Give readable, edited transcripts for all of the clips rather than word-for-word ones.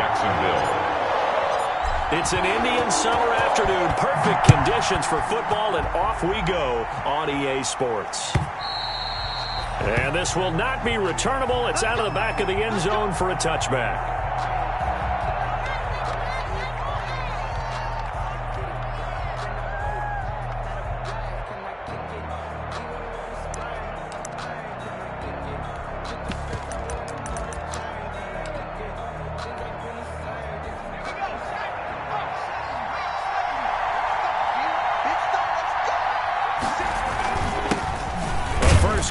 Jacksonville. It's an Indian summer afternoon. Perfect conditions for football, and off we go on EA Sports. And this will not be returnable. It's out of the back of the end zone for a touchback.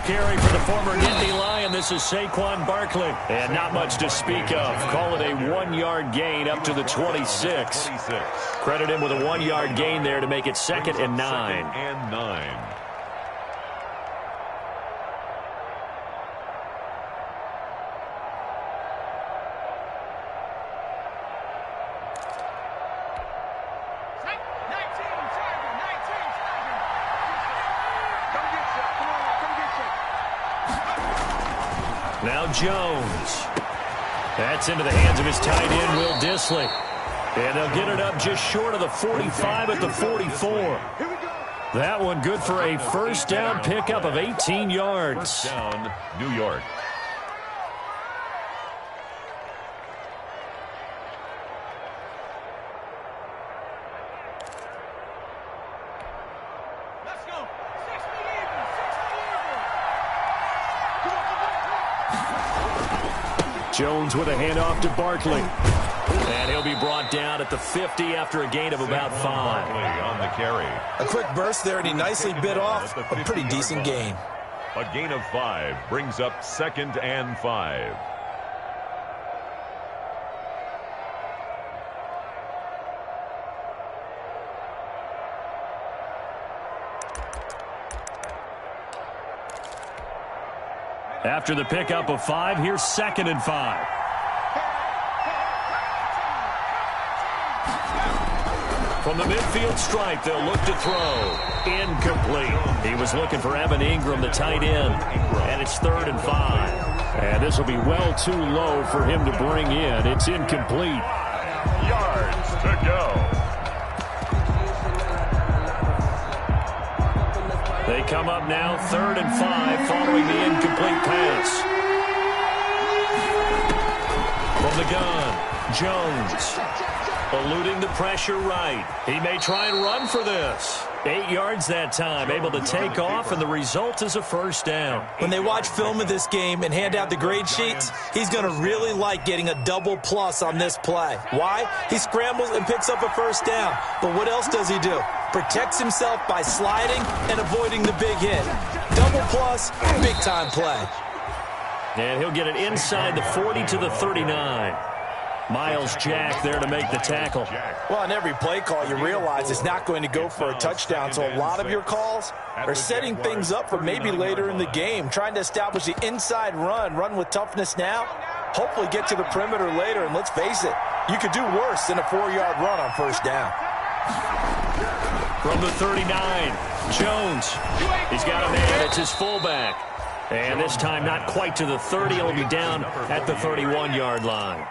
Carry for the former Nittany Lion. This is Saquon Barkley. And not much to speak of. Call it a 1-yard gain up to the 26. Credit him with a 1-yard gain there to make it 2nd and 9. Now Jones. That's into the hands of his tight end, Will Dissly. And they'll get it up just short of the 45 at the 44. That one good for a first down pickup of 18 yards. First down, New York. Jones with a handoff to Barkley. And he'll be brought down at the 50 after a gain of about 5. On the carry. A quick burst there, and he nicely bit off a pretty decent gain. A gain of 5 brings up 2nd and 5. After the pickup of 5, here's 2nd and 5. From the midfield stripe, they'll look to throw. Incomplete. He was looking for Evan Ingram, the tight end. And it's 3rd and 5. And this will be well too low for him to bring in. It's incomplete. Yards to go. They come up now 3rd and 5 following the incomplete pass. From the gun, Jones. Eluding the pressure right. He may try and run for this. 8 yards that time, able to take off, and the result is a first down. When they watch film of this game and hand out the grade sheets, he's going to really like getting a double plus on this play. Why? He scrambles and picks up a first down. But what else does he do? Protects himself by sliding and avoiding the big hit. Double plus, big time play. And he'll get it inside the 40 to the 39. Miles Jack there to make the tackle. Well, on every play call, you realize it's not going to go for a touchdown, so a lot of your calls are setting things up for maybe later in the game, trying to establish the inside run with toughness now, hopefully get to the perimeter later, and let's face it, you could do worse than a 4-yard run on first down. From the 39, Jones. He's got a man. It's his fullback. And this time not quite to the 30. He'll be down at the 31-yard line.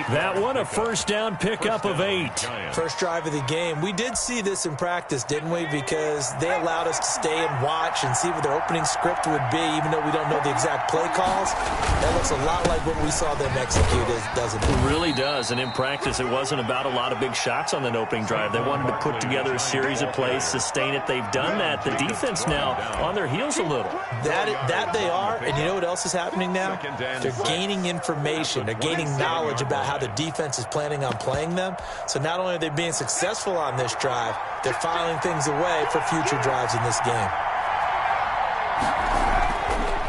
That one a first down pickup of 8. First drive of the game. We did see this in practice, didn't we? Because they allowed us to stay and watch and see what their opening script would be, even though we don't know the exact play calls. That looks a lot like what we saw them execute, doesn't it? It really does. And in practice, it wasn't about a lot of big shots on that opening drive. They wanted to put together a series of plays, sustain it. They've done that. The defense now on their heels a little. That they are, and you know what else is happening now? They're gaining information. They're gaining knowledge about how the defense is planning on playing them. So not only are they being successful on this drive, they're filing things away for future drives in this game.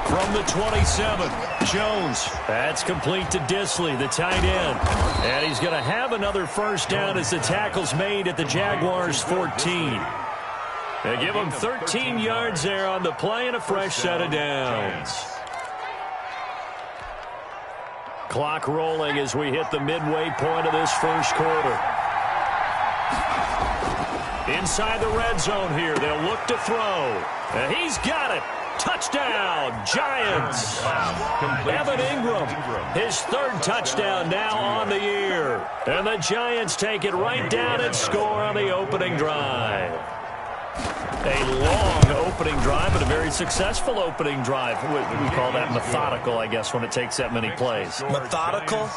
From the 27, Jones. That's complete to Dissly, the tight end. And he's going to have another first down as the tackle's made at the Jaguars' 14. They give him 13 yards there on the play and a fresh set of downs. Clock rolling as we hit the midway point of this first quarter. Inside the red zone here, they'll look to throw. And he's got it. Touchdown, Giants. Evan Ingram, his 3rd touchdown now on the year. And the Giants take it right down and score on the opening drive. A long opening drive, but a very successful opening drive. We call that methodical, I guess, when it takes that many plays. Methodical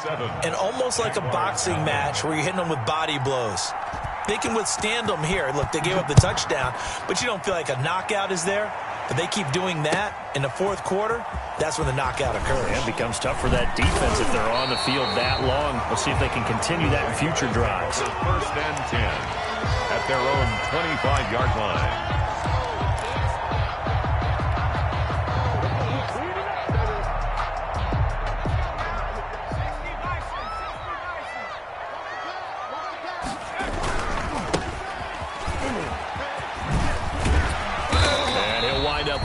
and almost like a boxing match where you're hitting them with body blows. They can withstand them here. Look, they gave up the touchdown, but you don't feel like a knockout is there. But they keep doing that in the fourth quarter. That's when the knockout occurs. And it becomes tough for that defense if they're on the field that long. We'll see if they can continue that in future drives. First and 10 at their own 25-yard line.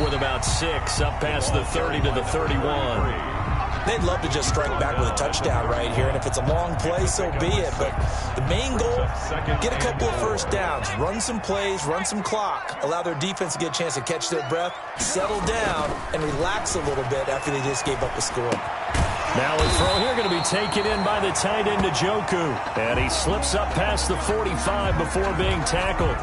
With about 6 up past the 30 to the 31. They'd love to just strike back with a touchdown right here, and if it's a long play, so be it. But the main goal, get a couple of first downs, run some plays, run some clock, allow their defense to get a chance to catch their breath, settle down, and relax a little bit after they just gave up a score. Now a throw here going to be taken in by the tight end, Njoku. And he slips up past the 45 before being tackled.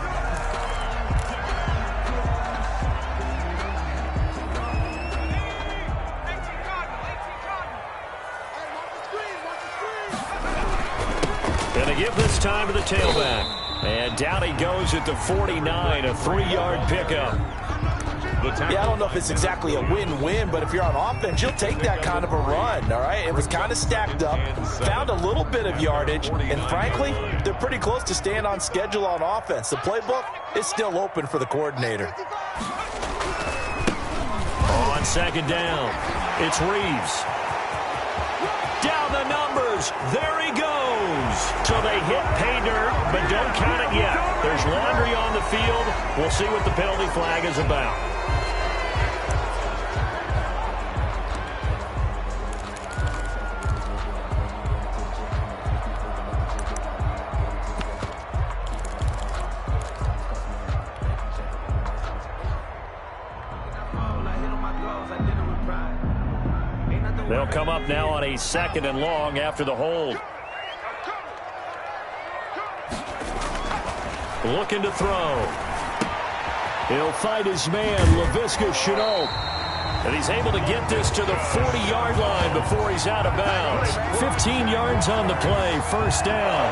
Give this time to the tailback. And down he goes at the 49, a 3-yard pickup. Yeah, I don't know if it's exactly a win-win, but if you're on offense, you'll take that kind of a run, all right? It was kind of stacked up, found a little bit of yardage, and frankly, they're pretty close to staying on schedule on offense. The playbook is still open for the coordinator. On second down, it's Reeves. Down the numbers. There he goes. So they hit pay dirt, but don't count it yet. There's laundry on the field. We'll see what the penalty flag is about. They'll come up now on a 2nd and long after the hold. Looking to throw. He'll fight his man, Laviska Shenault. And he's able to get this to the 40-yard line before he's out of bounds. 15 yards on the play, first down.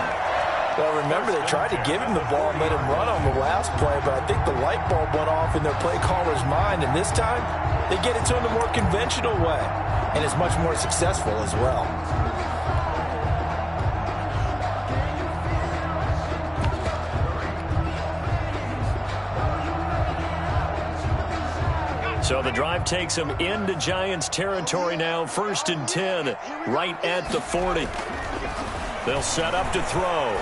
Well, remember, they tried to give him the ball and let him run on the last play, but I think the light bulb went off in their play caller's mind, and this time they get it to him the more conventional way, and it's much more successful as well. So the drive takes them into Giants territory now. 1st and 10, right at the 40. They'll set up to throw.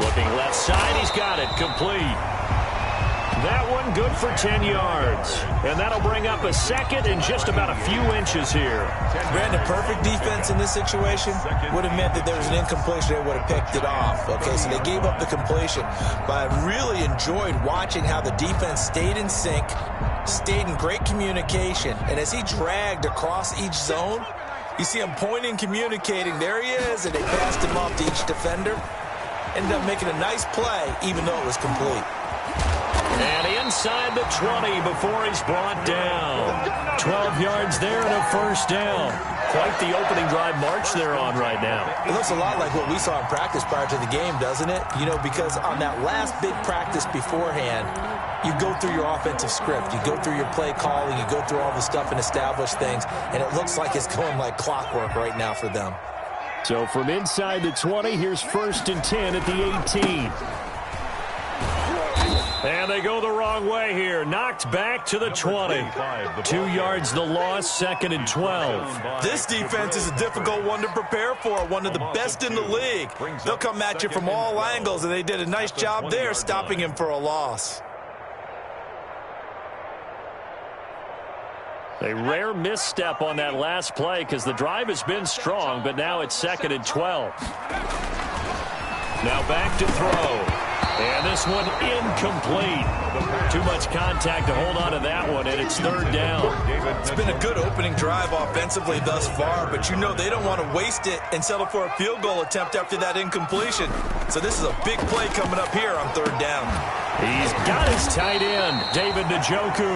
Looking left side, he's got it, complete. That one good for 10 yards. And that'll bring up a 2nd and just about a few inches here. Brandon, perfect defense in this situation would have meant that there was an incompletion. They would have picked it off. Okay, so they gave up the completion. But I really enjoyed watching how the defense stayed in sync, stayed in great communication. And as he dragged across each zone, you see him pointing, communicating. There he is, and they passed him off to each defender. Ended up making a nice play, even though it was complete. And inside the 20 before he's brought down. 12 yards there and a first down. Quite the opening drive march they're on right now. It looks a lot like what we saw in practice prior to the game, doesn't it? You know, because on that last big practice beforehand, you go through your offensive script. You go through your play calling. You go through all the stuff and establish things. And it looks like it's going like clockwork right now for them. So from inside the 20, here's 1st and 10 at the 18. And they go the wrong way here. Knocked back to the 20. 2 yards the loss, 2nd and 12. This defense is a difficult one to prepare for, one of the best in the league. They'll come at you from all angles, and they did a nice job there stopping him for a loss. A rare misstep on that last play because the drive has been strong, but now it's 2nd and 12. Now back to throw. And this one incomplete. Too much contact to hold on to that one, and it's third down. It's been a good opening drive offensively thus far, but you know they don't want to waste it and settle for a field goal attempt after that incompletion. So this is a big play coming up here on third down. He's got his tight end, David Njoku.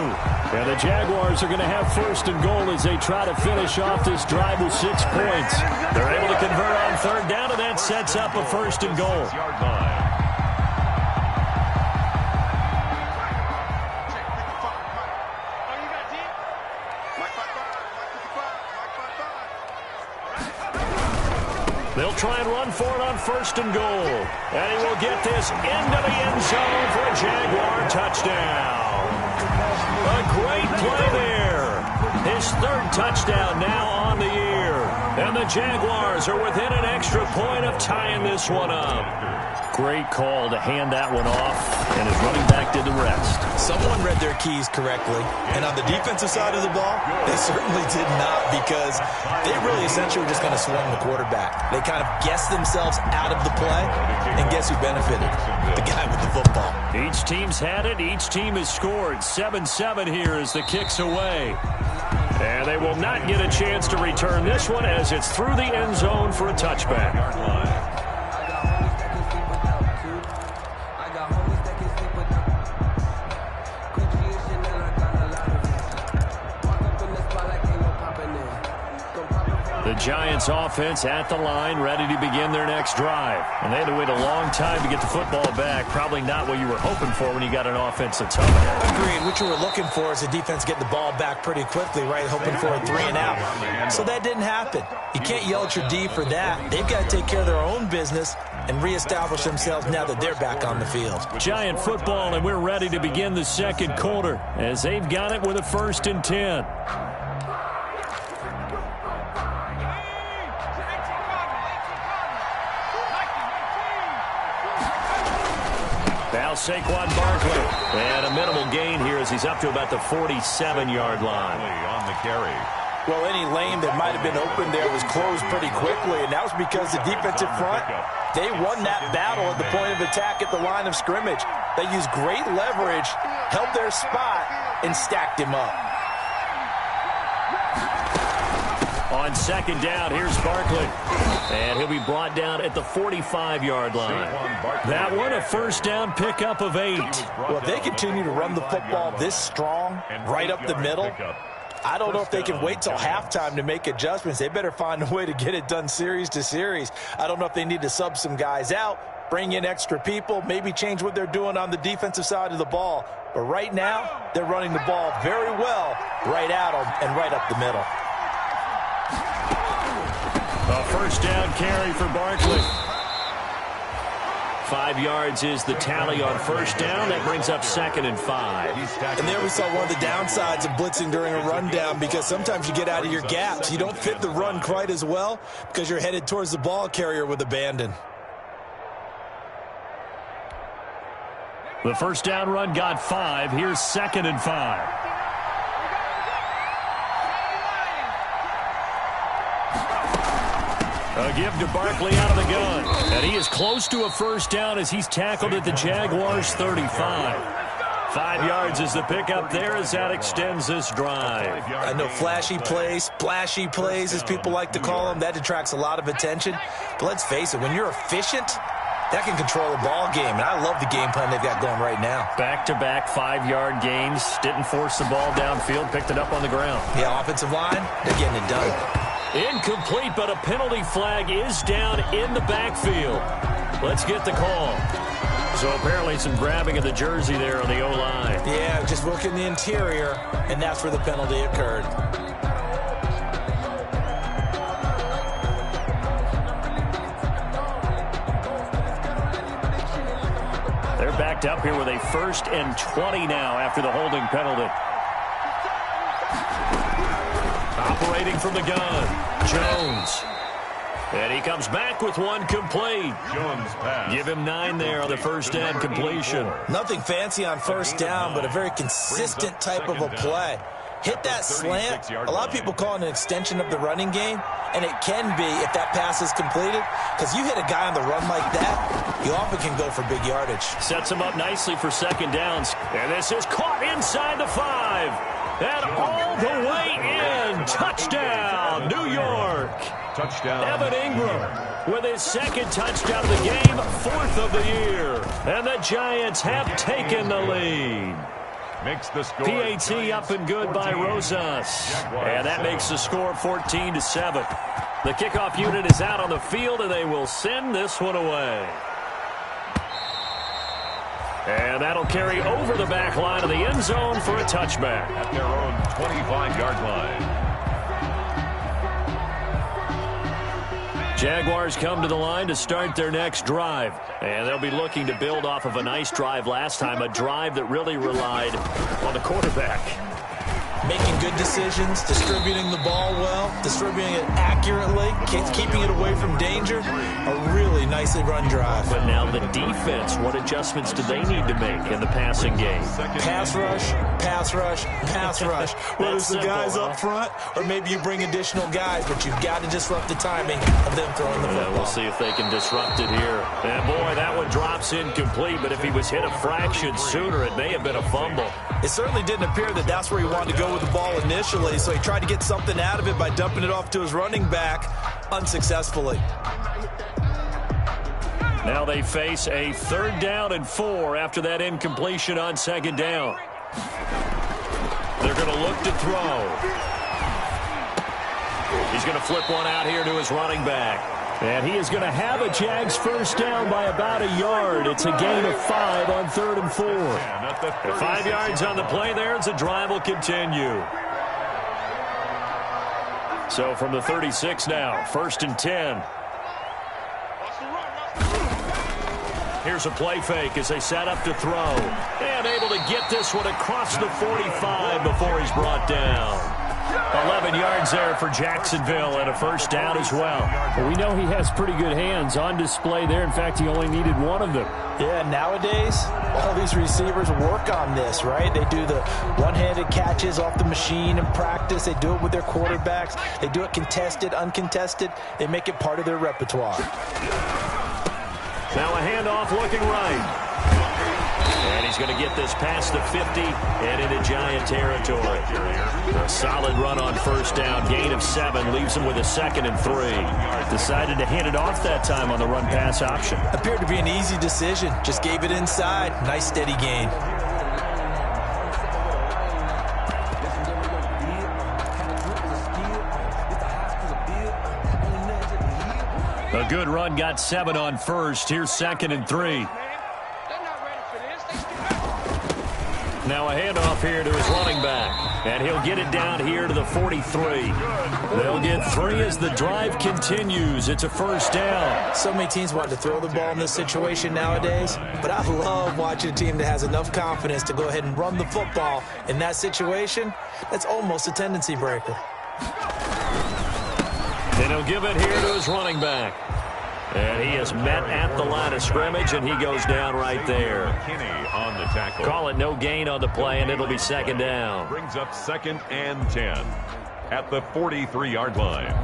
And the Jaguars are going to have first and goal as they try to finish off this drive with 6 points. They're able to convert on third down, and that sets up a first and goal. They'll try and run for it on first and goal. And he will get this into the end zone for a Jaguar touchdown. A great play there. His third touchdown now on the year. And the Jaguars are within an extra point of tying this one up. Great call to hand that one off, and his running back did the rest. Someone read their keys correctly, and on the defensive side of the ball, they certainly did not, because they really essentially were just going to swing the quarterback. They kind of guessed themselves out of the play, and guess who benefited? The guy with the football. Each team's had it. Each team has scored. 7-7 here as the kick's away. And they will not get a chance to return this one as it's through the end zone for a touchback. The Giants offense at the line, ready to begin their next drive. And they had to wait a long time to get the football back. Probably not what you were hoping for when you got an offense that's up ahead. Agreed. What you were looking for is the defense getting the ball back pretty quickly, right? Hoping for a 3-and-out. So that didn't happen. You can't yell at your D for that. They've got to take care of their own business and reestablish themselves now that they're back on the field. Giant football, and we're ready to begin the second quarter as they've got it with a 1st and 10. Now Saquon Barkley. And a minimal gain here as he's up to about the 47-yard line. On the carry. Well, any lane that might have been open there was closed pretty quickly, and that was because the defensive front, they won that battle at the point of attack at the line of scrimmage. They used great leverage, held their spot, and stacked him up. On second down, here's Barkley. And he'll be brought down at the 45-yard line. That one, a first down pickup of 8. Well, if they continue to run the football this strong, right up the middle, I don't know if they can wait till halftime to make adjustments. They better find a way to get it done series to series. I don't know if they need to sub some guys out, bring in extra people, maybe change what they're doing on the defensive side of the ball. But right now, they're running the ball very well right at them and right up the middle. A first down carry for Barkley. 5 yards is the tally on first down. That brings up 2nd and 5. And there we saw one of the downsides of blitzing during a rundown, because sometimes you get out of your gaps. You don't fit the run quite as well because you're headed towards the ball carrier with abandon. The first down run got 5. Here's 2nd and 5. A give to Barkley out of the gun. And he is close to a first down as he's tackled at the Jaguars' 35. 5 yards is the pickup there as that extends this drive. I know flashy plays, splashy plays, as people like to call them, that attracts a lot of attention. But let's face it, when you're efficient, that can control a ball game. And I love the game plan they've got going right now. Back-to-back 5-yard gains. Didn't force the ball downfield. Picked it up on the ground. Yeah, offensive line, they're getting it done. Incomplete, but a penalty flag is down in the backfield. Let's get the call. So apparently some grabbing of the jersey there on the O-line. Yeah, just working the interior, and that's where the penalty occurred. They're backed up here with a 1st and 20 now after the holding penalty. Operating from the gun, Jones. And he comes back with one complete. Jones pass. Give him 9 there on the first down completion. Nothing fancy on first down, but a very consistent type of a play. Hit that slant. A lot of people call it an extension of the running game. And it can be if that pass is completed, because you hit a guy on the run like that, you often can go for big yardage. Sets him up nicely for second downs. And this is caught inside the 5. And all the way in. Touchdown, New York. Touchdown. Evan Ingram with his second touchdown of the game, 4th of the year. And the Giants have taken the lead. Makes the score. PAT up and good by Rosas. And that makes the score 14-7. The kickoff unit is out on the field, and they will send this one away. And that'll carry over the back line of the end zone for a touchback. At their own 25-yard line. Jaguars come to the line to start their next drive. And they'll be looking to build off of a nice drive last time, a drive that really relied on the quarterback. Making good decisions, distributing the ball well, distributing it accurately, keeping it away from danger. A really nicely run drive. But now the defense, what adjustments do they need to make in the passing game? Pass rush, pass rush, pass rush. Whether it's the guys up front or maybe you bring additional guys, but you've got to disrupt the timing of them throwing the football. We'll see if they can disrupt it here. And boy, that one drops incomplete, but if he was hit a fraction sooner, it may have been a fumble. It certainly didn't appear that that's where he wanted to go with the ball initially, so he tried to get something out of it by dumping it off to his running back unsuccessfully. Now they face a 3rd down and 4 after that incompletion on 2nd down. They're going to look to throw. He's going to flip one out here to his running back. And he is going to have a Jags 1st down by about a yard. It's a gain of 5 on 3rd and 4. 5 yards on the play there as the drive will continue. So from the 36 now, 1st and 10. Here's a play fake as they set up to throw. And able to get this one across the 45 before he's brought down. 11 yards there for Jacksonville and a 1st down as well. Well, we know he has pretty good hands on display there. In fact, he only needed one of them. Yeah, nowadays, all these receivers work on this, right? They do the one-handed catches off the machine in practice. They do it with their quarterbacks. They do it contested, uncontested. They make it part of their repertoire. Now a handoff looking right. And he's going to get this past the 50 and into Giant territory. A solid run on 1st down. Gain of 7 leaves him with a 2nd and 3. Decided to hand it off that time on the run-pass option. Appeared to be an easy decision. Just gave it inside. Nice steady gain. A good run, got 7 on 1st. Here's 2nd and 3. Now a handoff here to his running back. And he'll get it down here to the 43. They'll get 3 as the drive continues. It's a 1st down. So many teams want to throw the ball in this situation nowadays, but I love watching a team that has enough confidence to go ahead and run the football. In that situation, that's almost a tendency breaker. And he'll give it here to his running back. And he is met at the line of scrimmage, and he goes down right there. On the tackle. Call it no gain on the play, and it'll be 2nd down. Brings up 2nd and 10 at the 43-yard line.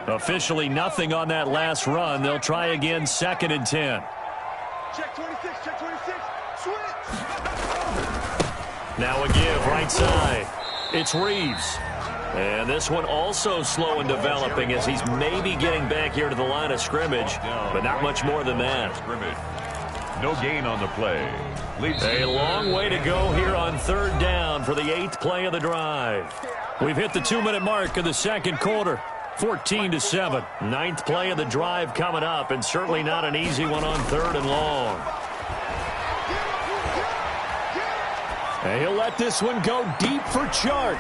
Officially nothing on that last run. They'll try again, 2nd and 10. Check 26, check 26, switch! Now a give, right side. It's Reeves. And this one also slow in developing as he's maybe getting back here to the line of scrimmage, but not much more than that. No gain on the play. Leads a long way to go here on 3rd down for the 8th play of the drive. We've hit the 2-minute mark of the 2nd quarter. 14-7. 9th play of the drive coming up, and certainly not an easy one on 3rd and long. And he'll let this one go deep for Chark.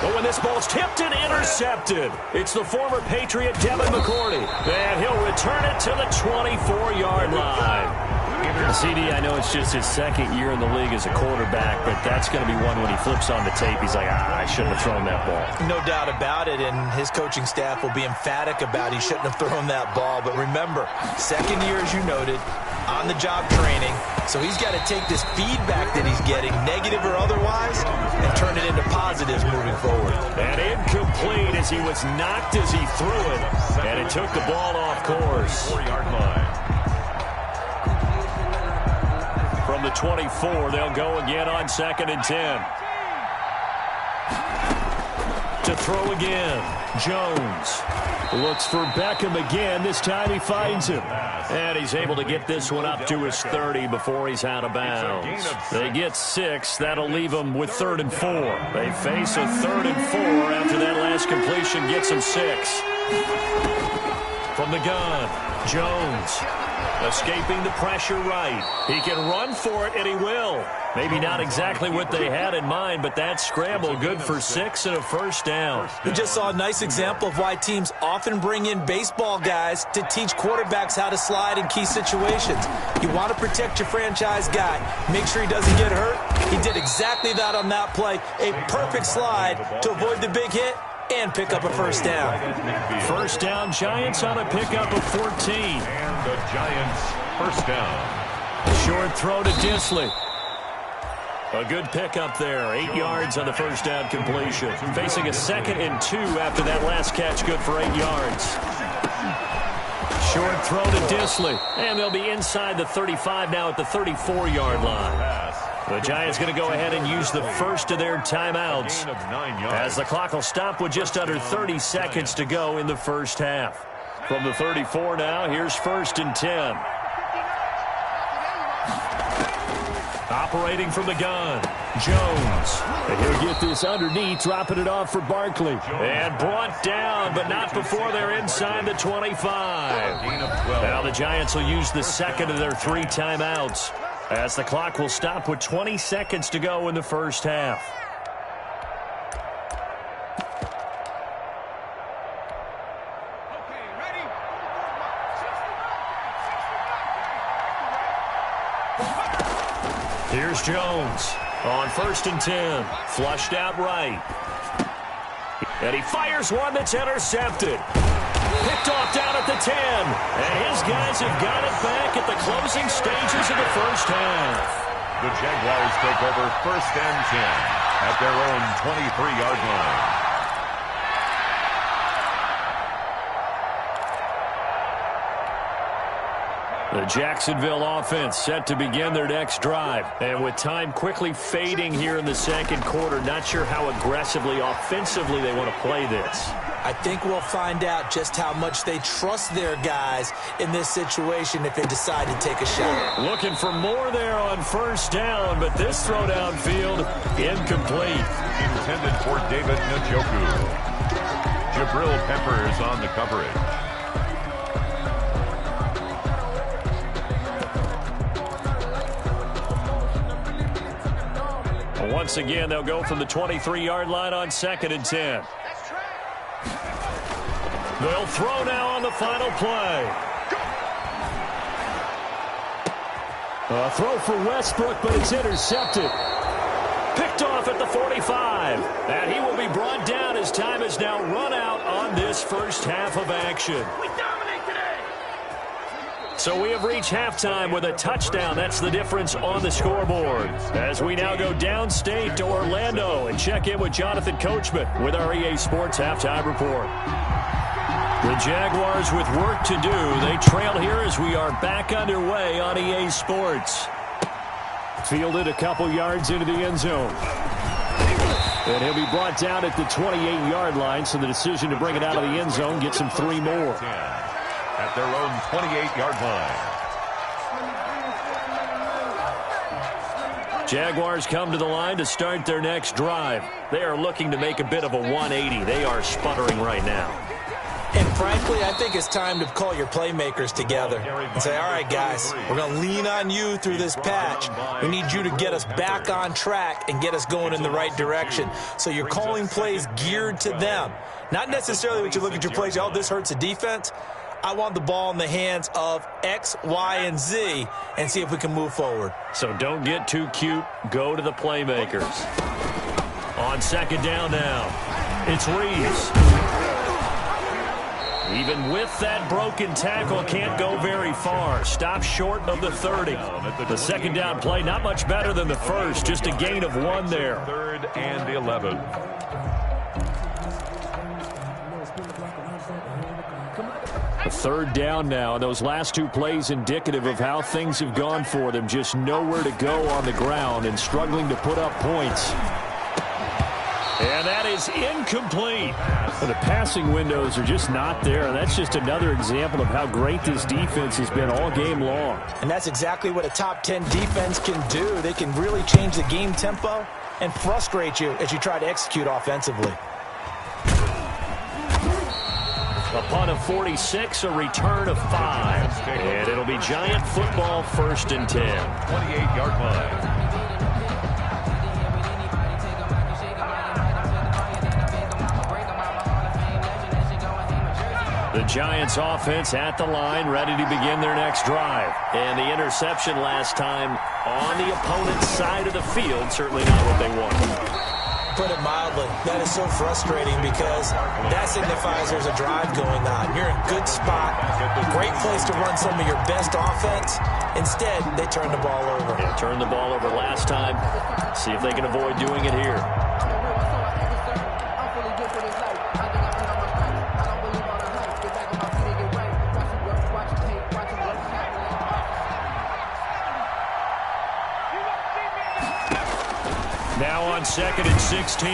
But when this ball's tipped and intercepted, it's the former Patriot Devin McCourty. And he'll return it to the 24-yard line. CD, I know it's just his second year in the league as a quarterback, but that's going to be one when he flips on the tape. He's like, I shouldn't have thrown that ball. No doubt about it, and his coaching staff will be emphatic about he shouldn't have thrown that ball. But remember, second year, as you noted, on-the-job training, so he's got to take this feedback that he's getting, negative or otherwise, and turn it into positives moving forward. And incomplete as he was knocked as he threw it, and it took the ball off course. 4-yard line. From the 24, they'll go again on 2nd and 10. To throw again, Jones looks for Beckham again. This time he finds him. And he's able to get this one up to his 30 before he's out of bounds. They get 6. That'll leave them with 3rd and 4. They face a 3rd and 4 after that last completion gets them 6. From the gun, Jones escaping the pressure right. He can run for it, and he will. Maybe not exactly what they had in mind, but that scramble good for 6 and a first down. We just saw a nice example of why teams often bring in baseball guys to teach quarterbacks how to slide in key situations. You want to protect your franchise guy. Make sure he doesn't get hurt. He did exactly that on that play. A perfect slide to avoid the big hit and pick up a first down. First down, Giants on a pickup of 14. And the Giants first down. Short throw to Disley. A good pickup there. 8 yards on the first down completion. Facing a 2nd and 2 after that last catch, good for 8 yards. Short throw to Disley. And they'll be inside the 35 now at the 34-yard line. The Giants going to go ahead and use the first of their timeouts, as the clock will stop with just under 30 seconds to go in the first half. From the 34 now, here's 1st and 10. Operating from the gun, Jones. And he'll get this underneath, dropping it off for Barkley. And brought down, but not before they're inside the 25. Now the Giants will use the second of their 3 timeouts, as the clock will stop with 20 seconds to go in the first half. Here's Jones on 1st and 10. Flushed out right. And he fires one that's intercepted. Picked off down at the 10. And his guys have got it back at the closing stages of the first half. The Jaguars take over 1st and 10 at their own 23-yard line. The Jacksonville offense set to begin their next drive. And with time quickly fading here in the second quarter, not sure how aggressively, offensively they want to play this. I think we'll find out just how much they trust their guys in this situation if they decide to take a shot. Looking for more there on 1st down, but this throw downfield incomplete. Intended for David Njoku. Jabril Peppers on the coverage. Once again, they'll go from the 23-yard line on 2nd and 10. They'll throw now on the final play. A throw for Westbrook, but it's intercepted. Picked off at the 45. And he will be brought down as time is now run out on this first half of action. So we have reached halftime with a touchdown. That's the difference on the scoreboard. As we now go downstate to Orlando and check in with Jonathan Coachman with our EA Sports Halftime Report. The Jaguars with work to do. They trail here as we are back underway on EA Sports. Fielded a couple yards into the end zone. And he'll be brought down at the 28-yard line, so the decision to bring it out of the end zone gets him 3 more. At their own 28-yard line. Jaguars come to the line to start their next drive. They are looking to make a bit of a 180. They are sputtering right now. And frankly, I think it's time to call your playmakers together and say, all right, guys, we're going to lean on you through this patch. We need you to get us back on track and get us going in the right direction. So you're calling plays geared to them. Not necessarily when you look at your plays, oh, this hurts the defense. I want the ball in the hands of X, Y, and Z and see if we can move forward. So don't get too cute. Go to the playmakers. On second down now, it's Reeves. Even with that broken tackle, can't go very far. Stop short of the 30. The second down play, not much better than the first. Just a gain of 1 there. 3rd and 11. A 3rd down now, and those last 2 plays indicative of how things have gone for them. Just nowhere to go on the ground and struggling to put up points. And that is incomplete. Well, the passing windows are just not there. And that's just another example of how great this defense has been all game long. And that's exactly what a top 10 defense can do. They can really change the game tempo and frustrate you as you try to execute offensively. A punt of 46, a return of 5. And it'll be Giant football, 1st and 10. 28-yard line. The Giants offense at the line, ready to begin their next drive. And the interception last time on the opponent's side of the field, certainly not what they wanted. Put it mildly, that is so frustrating because that signifies there's a drive going on. You're in a good spot, great place to run some of your best offense. Instead, they turn the ball over. Yeah, turned the ball over last time. See if they can avoid doing it here. Now on 2nd and 16,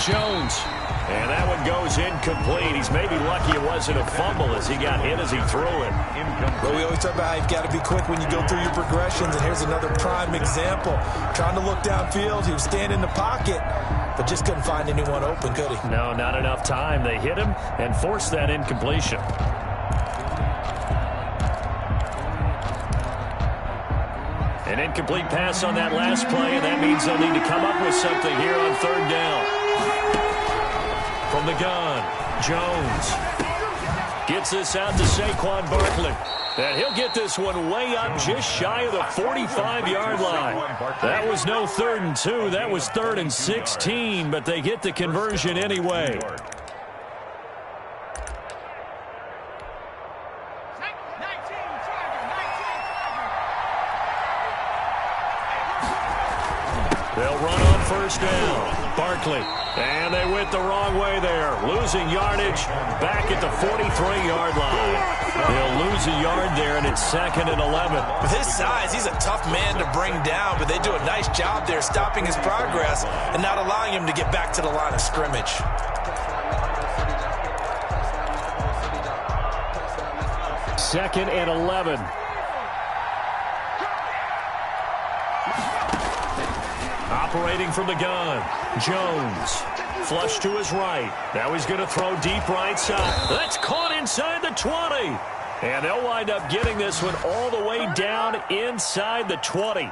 Jones. And that one goes incomplete. He's maybe lucky it wasn't a fumble as he got hit as he threw it. But we always talk about how you've got to be quick when you go through your progressions, and here's another prime example. Trying to look downfield, he was standing in the pocket, but just couldn't find anyone open, could he? No, not enough time. They hit him and forced that incompletion. An incomplete pass on that last play, and that means they'll need to come up with something here on 3rd down. From the gun, Jones gets this out to Saquon Barkley. And he'll get this one way up just shy of the 45-yard line. That was no 3rd and 2. That was 3rd and 16, but they get the conversion anyway. They'll run on 1st down. Barkley. And they went the wrong way there. Losing yardage back at the 43-yard line. They'll lose a yard there, and it's 2nd and 11. With his size, he's a tough man to bring down, but they do a nice job there stopping his progress and not allowing him to get back to the line of scrimmage. 2nd and 11. Operating from the gun, Jones. Flush to his right. Now he's going to throw deep right side. That's caught inside the 20. And they'll wind up getting this one all the way down inside the 20.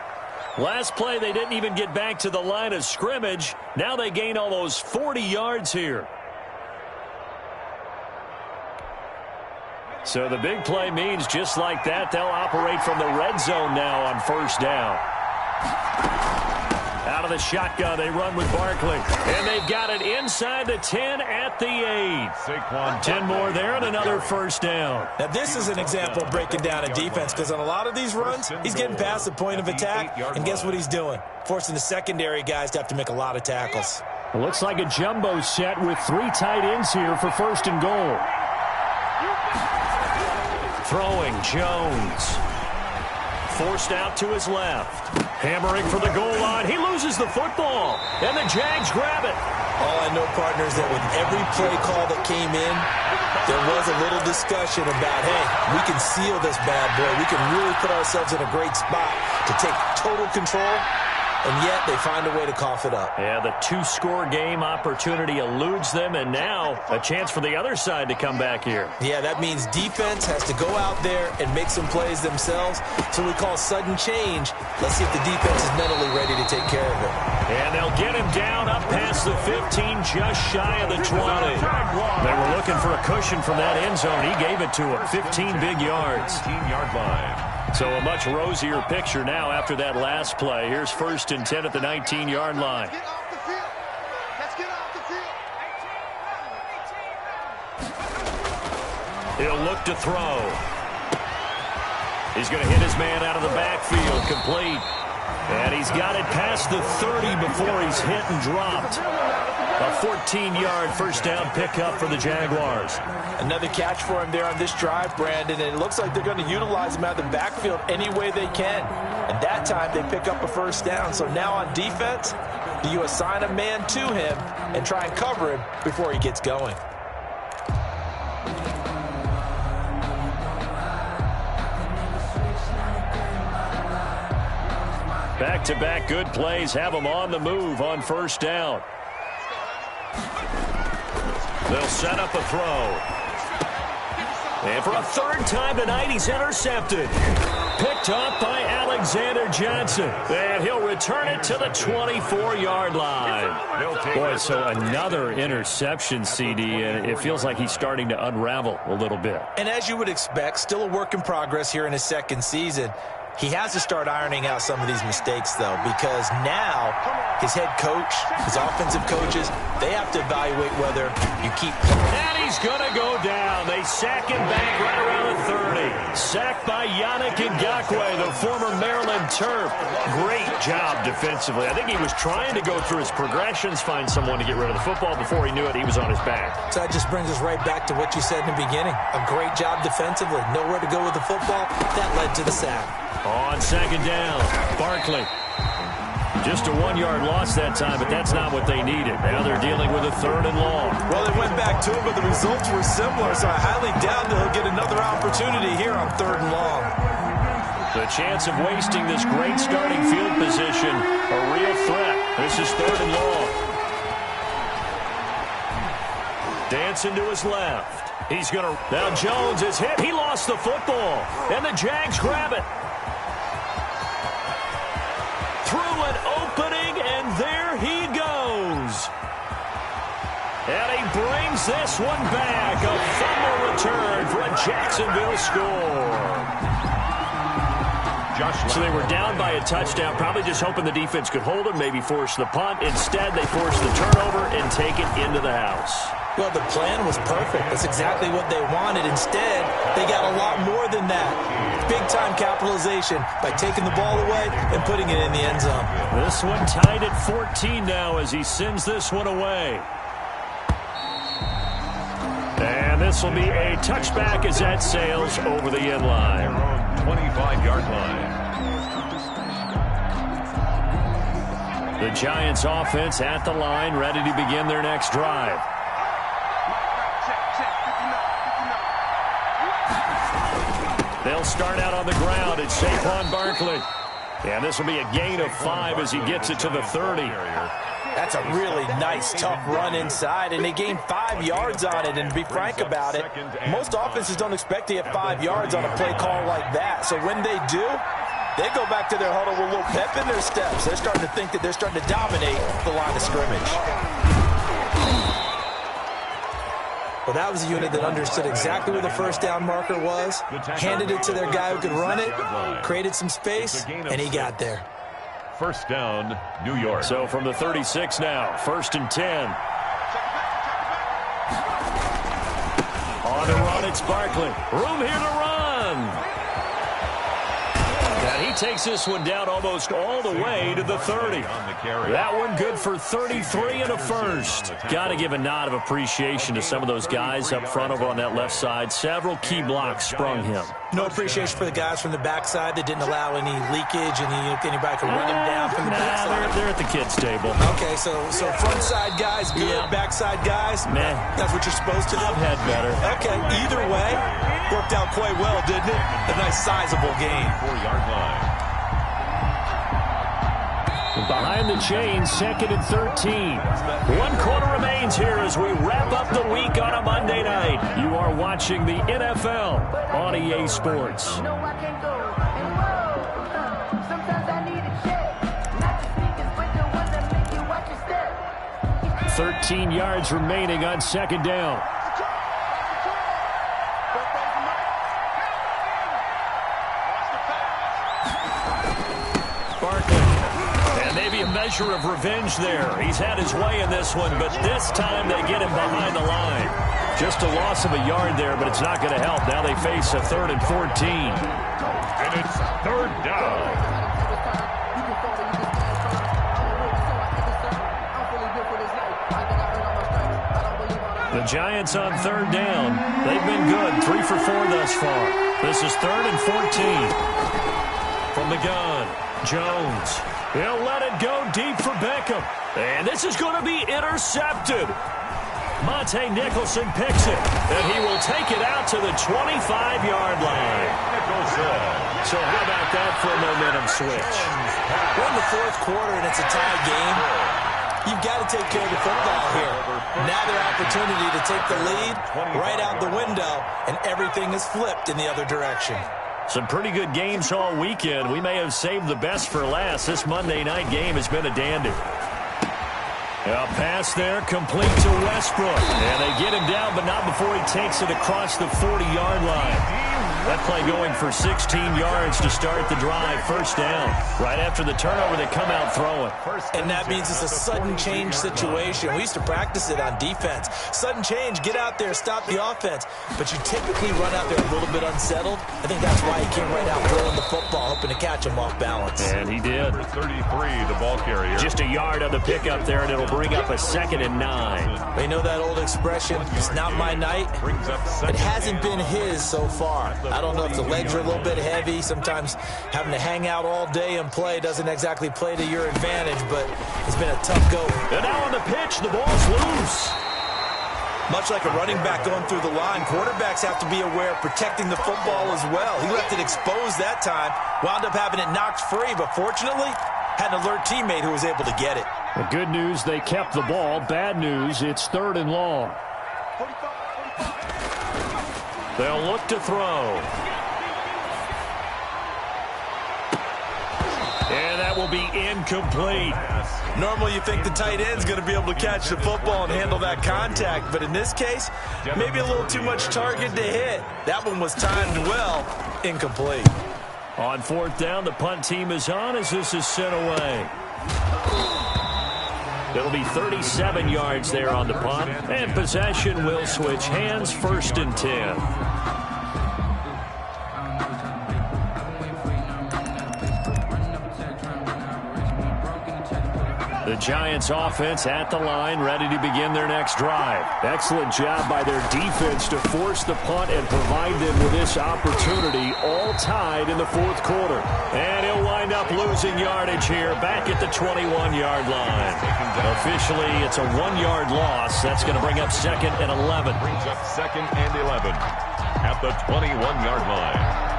Last play, they didn't even get back to the line of scrimmage. Now they gain almost 40 yards here. So the big play means just like that, they'll operate from the red zone now on 1st down. Out of the shotgun, they run with Barkley. And they've got it inside the 10 at the 8. 10 more there and another 1st down. Now, this is an example of breaking down a defense because on a lot of these runs, he's getting past the point of attack. And guess what he's doing? Forcing the secondary guys to have to make a lot of tackles. It looks like a jumbo set with 3 tight ends here for 1st and goal. Throwing, Jones. Forced out to his left. Hammering for the goal line. He loses the football. And the Jags grab it. All I know, partner, is that with every play call that came in, there was a little discussion about, hey, we can seal this bad boy. We can really put ourselves in a great spot to take total control. And yet they find a way to cough it up. Yeah, the 2-score game opportunity eludes them, and now a chance for the other side to come back here. Yeah, that means defense has to go out there and make some plays themselves. So we call sudden change. Let's see if the defense is mentally ready to take care of it. And they'll get him down up past the 15, just shy of the 20. They were looking for a cushion from that end zone. He gave it to him, 15 big yards. 15-yard line. So a much rosier picture now after that last play. Here's 1st and 10 at the 19-yard line. Get off the field. Let's get off the field. He'll look to throw. He's going to hit his man out of the backfield, complete. And he's got it past the 30 before he's hit and dropped. A 14-yard first down pickup for the Jaguars. Another catch for him there on this drive, Brandon, and it looks like they're going to utilize him out of the backfield any way they can. And that time they pick up a first down. So now on defense, do you assign a man to him and try and cover him before he gets going? Back-to-back good plays have them on the move on first down. They'll set up a throw. And for a third time tonight, he's intercepted. Picked up by Alexander Johnson. And he'll return it to the 24-yard line. Boy, so another interception, CD, and it feels like he's starting to unravel a little bit. And as you would expect, still a work in progress here in his second season. He has to start ironing out some of these mistakes, though, because now his head coach, his offensive coaches, they have to evaluate whether you keep. And he's going to go down. They sack him back right around the 30. Sacked by Yannick Ngakoue, the former Maryland Terp. Great job defensively. I think he was trying to go through his progressions, find someone to get rid of the football. Before he knew it, he was on his back. So that just brings us right back to what you said in the beginning. A great job defensively. Nowhere to go with the football. That led to the sack. On second down, Barkley. Just a 1-yard loss that time, but that's not what they needed. Now they're dealing with a 3rd and long. Well, they went back to it, but the results were similar, so I highly doubt that he'll get another opportunity here on 3rd and long. The chance of wasting this great starting field position, a real threat. This is 3rd and long. Dancing to his left. He's going to... Now Jones is hit. He lost the football, and the Jags grab it. Through an opening, and there he goes. And he brings this one back. A fumble return for a Jacksonville score. So they were down by a touchdown, probably just hoping the defense could hold them, maybe force the punt. Instead, they forced the turnover and take it into the house. Well, the plan was perfect. That's exactly what they wanted. Instead, they got a lot more than that. Big-time capitalization by taking the ball away and putting it in the end zone. This one tied at 14 now as he sends this one away. And this will be a touchback as that sails over the end line. 25-yard line. The Giants offense at the line, ready to begin their next drive. They'll start out on the ground. It's Saquon Barkley. And this will be a gain of 5 as he gets it to the 30. That's a really nice, tough run inside, and they gained 5 yards on it. And to be frank about it, most offenses don't expect to get 5 yards on a play call like that. So when they do, they go back to their huddle with a little pep in their steps. They're starting to think that they're starting to dominate the line of scrimmage. Well, that was a unit that understood exactly where the first down marker was, handed it to their guy who could run it, created some space, and he got there. First down, New York. So from the 36 now, 1st and 10. On the run, it's Barkley. Room here to run. And he takes this one down almost all the way to the 30. That one good for 33 and a first. Got to give a nod of appreciation to some of those guys up front over on that left side. Several key blocks sprung him. No appreciation for the guys from the backside that didn't allow any leakage and anybody could run them down from the backside. They're at the kids' table. Okay, so front side guys good, yeah. Backside guys, meh. That's what you're supposed to do? I've had better. Okay, either way, worked out quite well, didn't it? A nice sizable gain. 4-yard line. Behind the chains, 2nd and 13. 1 quarter remains here as we wrap up the week on a Monday night. You are watching the NFL on EA Sports. 13 yards remaining on second down. And maybe a measure of revenge there. He's had his way in this one, but this time they get him behind the line. Just a loss of a yard there, but it's not going to help. Now they face a 3rd and 14. And it's 3rd down. The Giants on 3rd down. They've been good, 3 for 4 thus far. This is 3rd and 14. From the gun, Jones. He'll let it go deep for Beckham. And this is going to be intercepted. Monte Nicholson picks it, and he will take it out to the 25-yard line. So how about that for a momentum switch? We're in the 4th quarter, and it's a tie game. You've got to take care of the football here. Now their opportunity to take the lead right out the window, and everything is flipped in the other direction. Some pretty good games all weekend. We may have saved the best for last. This Monday night game has been a dandy. A pass there, complete to Westbrook. And they get him down, but not before he takes it across the 40-yard line. That play going for 16 yards to start the drive. 1st down. Right after the turnover, they come out throwing. And that means it's a sudden change situation. We used to practice it on defense. Sudden change, get out there, stop the offense. But you typically run out there a little bit unsettled. I think that's why he came right out throwing the football, hoping to catch him off balance. And he did. 33, the ball carrier. Just a yard on the pickup there, and it'll bring up a 2nd and 9. You know that old expression, it's not my night? It hasn't been his so far. I don't know if the legs are a little bit heavy. Sometimes having to hang out all day and play doesn't exactly play to your advantage, but it's been a tough go. And now on the pitch, the ball's loose. Much like a running back going through the line, quarterbacks have to be aware of protecting the football as well. He left it exposed that time, wound up having it knocked free, but fortunately, had an alert teammate who was able to get it. The good news, they kept the ball. Bad news, it's 3rd and long. They'll look to throw. And that will be incomplete. Normally you think the tight end's going to be able to catch the football and handle that contact, but in this case, maybe a little too much target to hit. That one was timed well, incomplete. On 4th down, the punt team is on as this is sent away. It'll be 37 yards there on the punt, and possession will switch hands. 1st and 10. The Giants offense at the line, ready to begin their next drive. Excellent job by their defense to force the punt and provide them with this opportunity, all tied in the 4th quarter. And he'll wind up losing yardage here back at the 21-yard line. Officially, it's a 1-yard loss. That's going to bring up 2nd and 11. Brings up 2nd and 11 at the 21-yard line.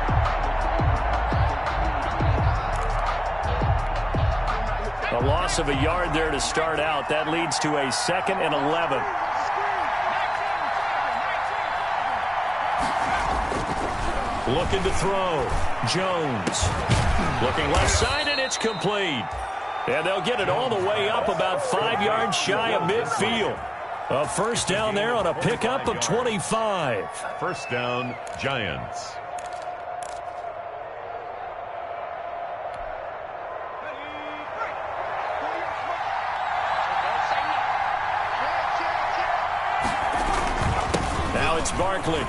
A loss of a yard there to start out. That leads to a 2nd and 11. Looking to throw. Jones. Looking left side, and it's complete. And they'll get it all the way up about 5 yards shy of midfield. A 1st down there on a pickup of 25. 1st down, Giants. Now it's Barkley.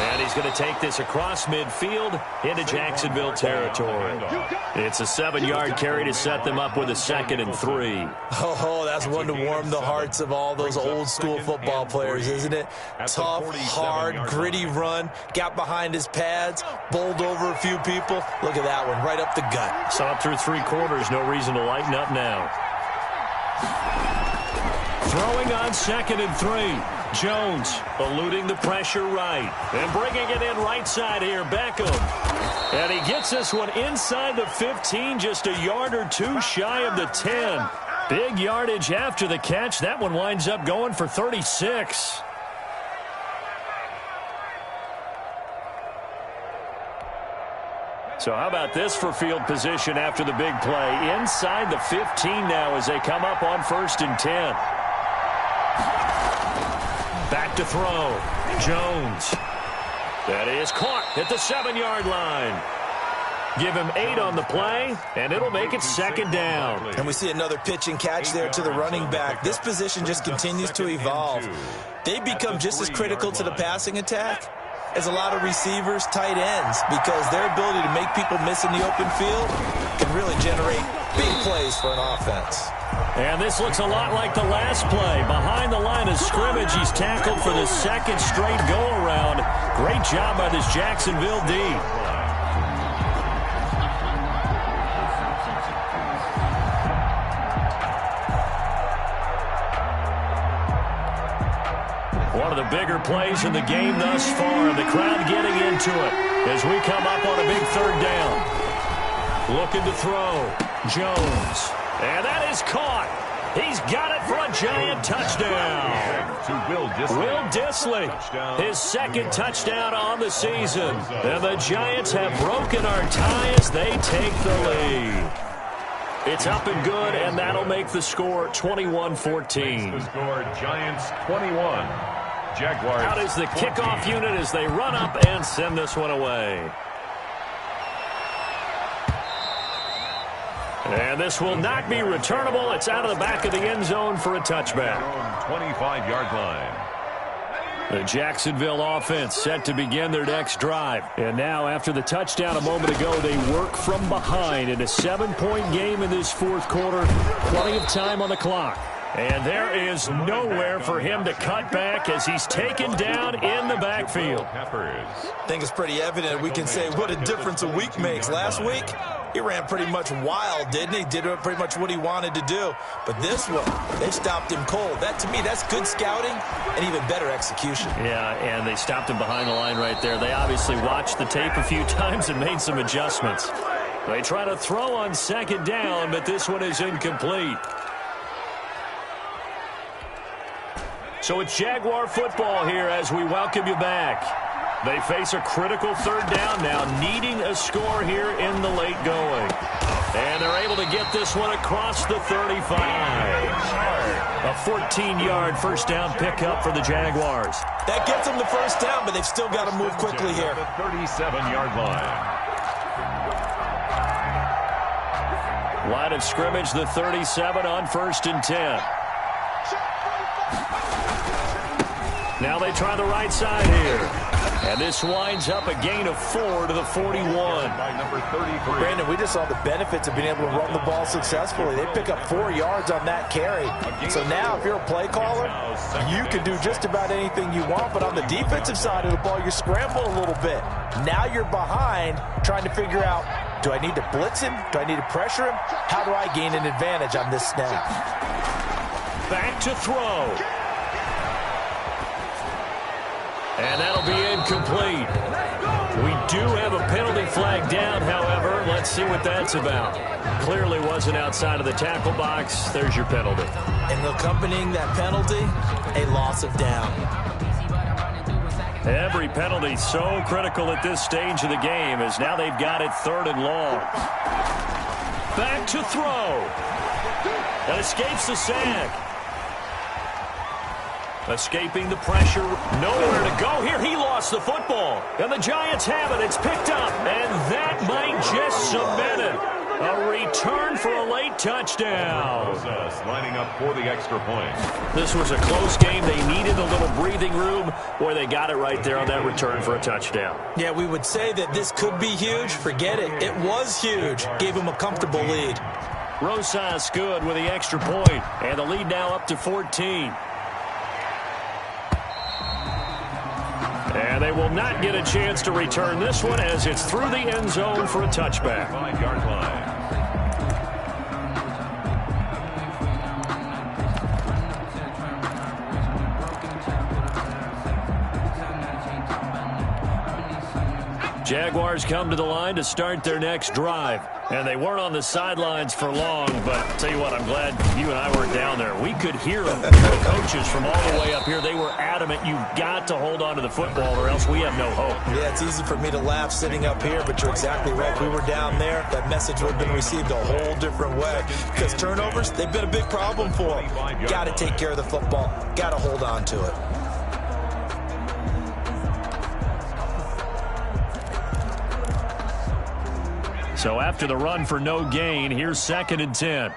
And he's going to take this across midfield into Jacksonville territory. It's a 7-yard carry to set them up with a 2nd and 3. Oh, that's one to warm the hearts of all those old-school football players, isn't it? Tough, hard, gritty run. Got behind his pads, bowled over a few people. Look at that one, right up the gut. Saw it through 3 quarters. No reason to lighten up now. Throwing on 2nd and 3. Jones eluding the pressure right. And bringing it in right side here, Beckham. And he gets this one inside the 15, just a yard or 2 shy of the 10. Big yardage after the catch. That one winds up going for 36. So how about this for field position after the big play? Inside the 15 now as they come up on 1st and 10. Back to throw. Jones. That is caught at the 7-yard line. Give him 8 on the play, and it'll make it 2nd down. And we see another pitch and catch there to the running back. This position just continues to evolve. They become just as critical to the passing attack as a lot of receivers, tight ends, because their ability to make people miss in the open field can really generate big plays for an offense. And this looks a lot like the last play. Behind the line of scrimmage, he's tackled for the 2nd straight go-around. Great job by this Jacksonville D. One of the bigger plays in the game thus far. The crowd getting into it as we come up on a big 3rd down. Looking to throw. Jones. And that is caught. He's got it for a giant touchdown. Will Dissly, his 2nd touchdown on the season. And the Giants have broken our tie as they take the lead. It's up and good, and that'll make the score 21-14. The score, Giants 21. Jaguars. Out is the kickoff unit as they run up and send this one away. And this will not be returnable. It's out of the back of the end zone for a touchback. 25-yard line. The Jacksonville offense set to begin their next drive. And now, after the touchdown a moment ago, they work from behind in a 7-point game in this 4th quarter. Plenty of time on the clock. And there is nowhere for him to cut back as he's taken down in the backfield. I think it's pretty evident. We can say what a difference a week makes. Last week, he ran pretty much wild, didn't he? Did pretty much what he wanted to do. But this one, they stopped him cold. That, to me, that's good scouting and even better execution. Yeah, and they stopped him behind the line right there. They obviously watched the tape a few times and made some adjustments. They try to throw on 2nd down, but this one is incomplete. So it's Jaguar football here as we welcome you back. They face a critical 3rd down now, needing a score here in the late going. And they're able to get this one across the 35. A 14-yard 1st down pickup for the Jaguars. That gets them the 1st down, but they've still got to move quickly here. The 37-yard line. Line of scrimmage, the 37 on 1st and 10. Now they try the right side here. And this winds up a gain of 4 to the 41. By number 33. Brandon, we just saw the benefits of being able to run the ball successfully. They pick up 4 yards on that carry. So now if you're a play caller, you can do just about anything you want. But on the defensive side of the ball, you scramble a little bit. Now you're behind trying to figure out, do I need to blitz him? Do I need to pressure him? How do I gain an advantage on this snap? Back to throw. And that'll be incomplete. We do have a penalty flag down, however. Let's see what that's about. Clearly wasn't outside of the tackle box. There's your penalty. And accompanying that penalty, a loss of down. Every penalty so critical at this stage of the game as now they've got it 3rd and long. Back to throw. That escapes the sack. Escaping the pressure. Nowhere to go here. He lost the football. And the Giants have it. It's picked up. And that might just cement it. A return for a late touchdown. Lining up for the extra point. This was a close game. They needed a little breathing room. Boy, they got it right there on that return for a touchdown. Yeah, we would say that this could be huge. Forget it. It was huge. Gave him a comfortable lead. Rosas good with the extra point. And the lead now up to 14. And they will not get a chance to return this one as it's through the end zone for a touchback. 5-yard line. Jaguars come to the line to start their next drive. And they weren't on the sidelines for long, but I'll tell you what, I'm glad you and I weren't down there. We could hear them. The coaches from all the way up here, they were adamant, you've got to hold on to the football or else we have no hope. Yeah, it's easy for me to laugh sitting up here, but you're exactly right. If we were down there, that message would have been received a whole different way. Because turnovers, they've been a big problem for them. Got to take care of the football. Got to hold on to it. So after the run for no gain, here's 2nd and 10.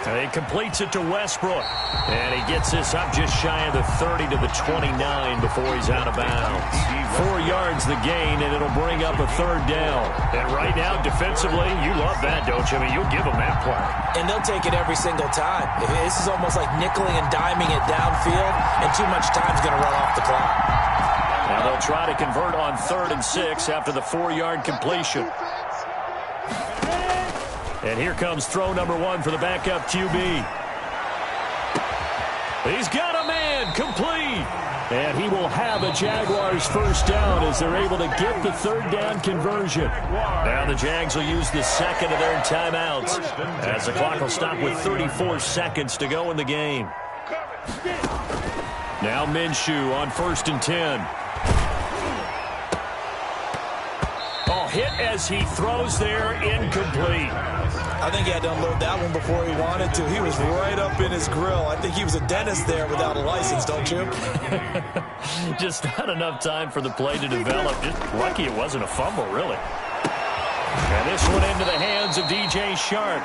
And he completes it to Westbrook. And he gets this up just shy of the 30 to the 29 before he's out of bounds. 4 yards the gain, and it'll bring up a 3rd down. And right now, defensively, you love that, don't you? I mean, you'll give them that play. And they'll take it every single time. This is almost like nickeling and diming it downfield, and too much time's going to run off the clock. Now they'll try to convert on 3rd and 6 after the 4-yard completion. And here comes throw number 1 for the backup QB. He's got a man, complete. And he will have a Jaguars first down as they're able to get the 3rd down conversion. Now the Jags will use the 2nd of their timeouts as the clock will stop with 34 seconds to go in the game. Now Minshew on 1st and 10. Hit as he throws there, incomplete. I think he had to unload that one before he wanted to. He was right up in his grill. I think he was a dentist there without a license, don't you? Just not enough time for the play to develop. Just lucky it wasn't a fumble, really. And this one into the hands of DJ Shark.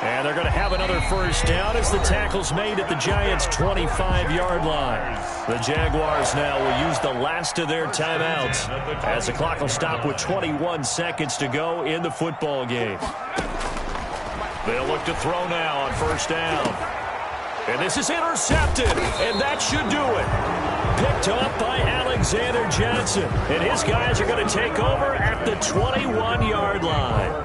And they're going to have another first down as the tackle's made at the Giants' 25-yard line. The Jaguars now will use the last of their timeouts as the clock will stop with 21 seconds to go in the football game. They'll look to throw now on 1st down. And this is intercepted, and that should do it. Picked up by Alexander Johnson. And his guys are going to take over at the 21-yard line.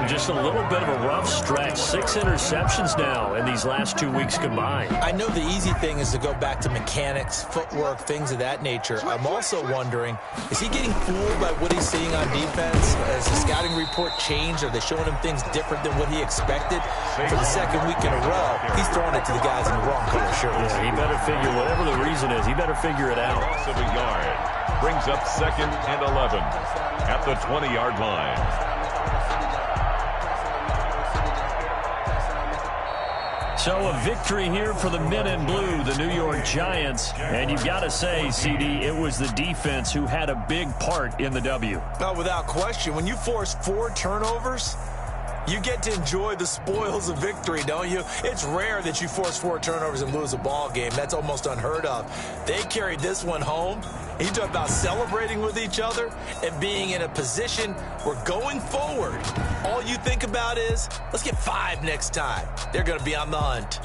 Just a little bit of a rough stretch. 6 interceptions now in these last 2 weeks combined. I know the easy thing is to go back to mechanics, footwork, things of that nature. I'm also wondering, is he getting fooled by what he's seeing on defense? Has the scouting report changed? Are they showing him things different than what he expected? For the 2nd week in a row, he's throwing it to the guys in the wrong color shirts. Yeah, he better figure, whatever the reason is, he better figure it out. Loss of a yard brings up 2nd and 11 at the 20-yard line. So a victory here for the men in blue, the New York Giants. And you've got to say, CD, it was the defense who had a big part in the W. Oh, without question. When you force 4 turnovers, you get to enjoy the spoils of victory, don't you? It's rare that you force 4 turnovers and lose a ball game. That's almost unheard of. They carried this one home. You talk about celebrating with each other and being in a position where going forward, all you think about is, let's get 5 next time. They're going to be on the hunt.